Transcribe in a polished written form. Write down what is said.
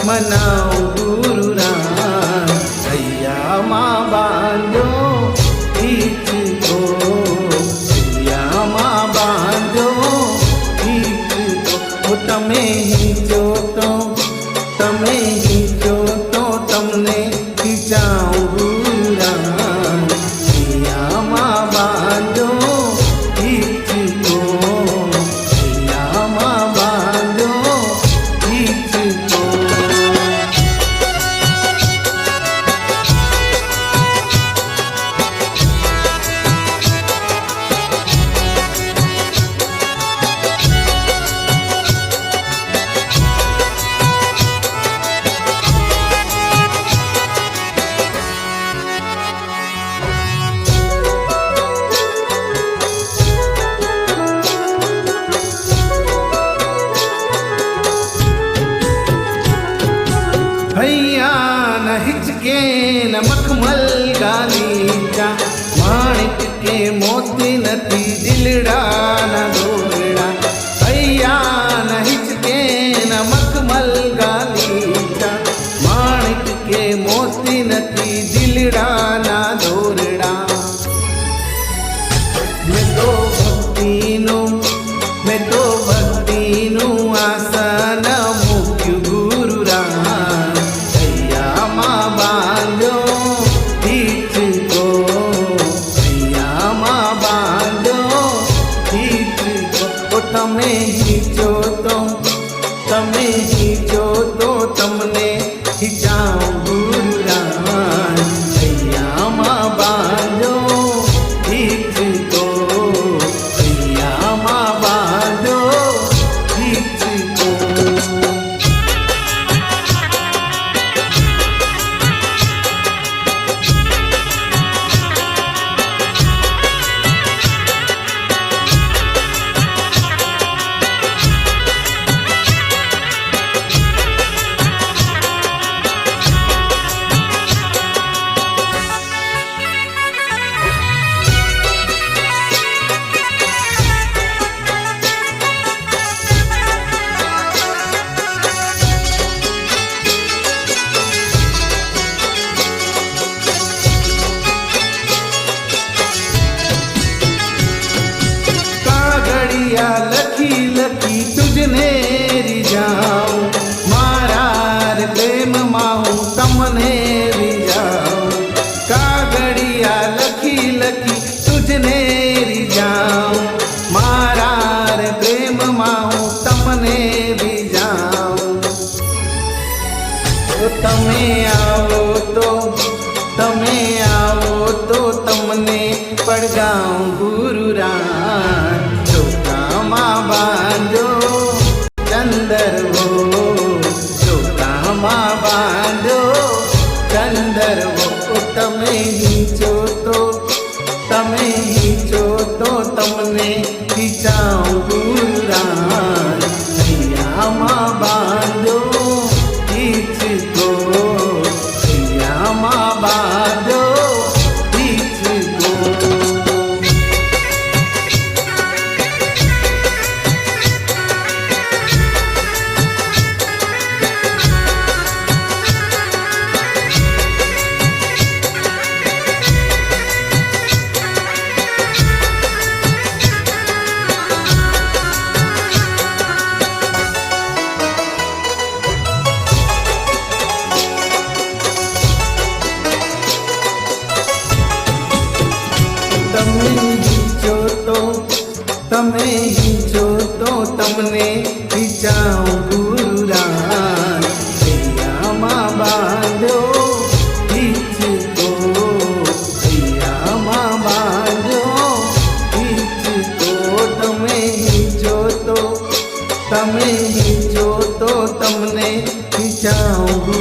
મનાવું ગુરુ રામ હૈયામાં બાંધો ઈચ્છો હૈયામાં બાંધો ઈચ્છો તમે ઈચ્છો તો તમને ખીચાવું ગુરુ રામ હૈયામાં બાંધો ઈચ્છો હૈયામાં બાંધો ઈચ્છો भैया न हिचके न मखमल गालीचा माणिक के मोती नथी दिलड़ा न दोरड़ा भैया न हिचके न मखमल गालीचा माणिक के मोती नथी दिलड़ा न दोरड़ा मैं तो भक्तिनु आसन मुक्यु गुरु राम हैयाમાં બાંધો ઈચ્છો હૈયામાં બાંધો ઈચ્છો તમે ઈચ્છો તો તમને ખીચાવું ગુરુ રામ હૈયામાં બાંધો ઈચ્છો હૈયામાં બાંધો ઈચ્છો लखी लखी तुझने रिझाऊं मारा प्रेम माहूं तमने रिझाऊं कागड़िया लखी लखी तुझने रिझाऊं मारा प्रेम माहूं तमने रिझाऊं તમે આવો તો તમને પડગાઉં ગુરુ રામ ચોકામાં બાંધો ચંદરવો ચોકામાં બાંધો ચંદરવો તમે ઈચ્છો તો તમને ખીચાવું ગુરુ રામ હૈયામાં બાંધો ઈચ્છો હૈયામાં બાંધો ઈચ્છો તમે ઈચ્છો તો તમને ખીચાવું ગુરુ રામ હૈયામાં બાંધો ઈચ્છો હૈયામાં બાંધો ઈચ્છો તમે ઈચ્છો તો તમને ખીચાવું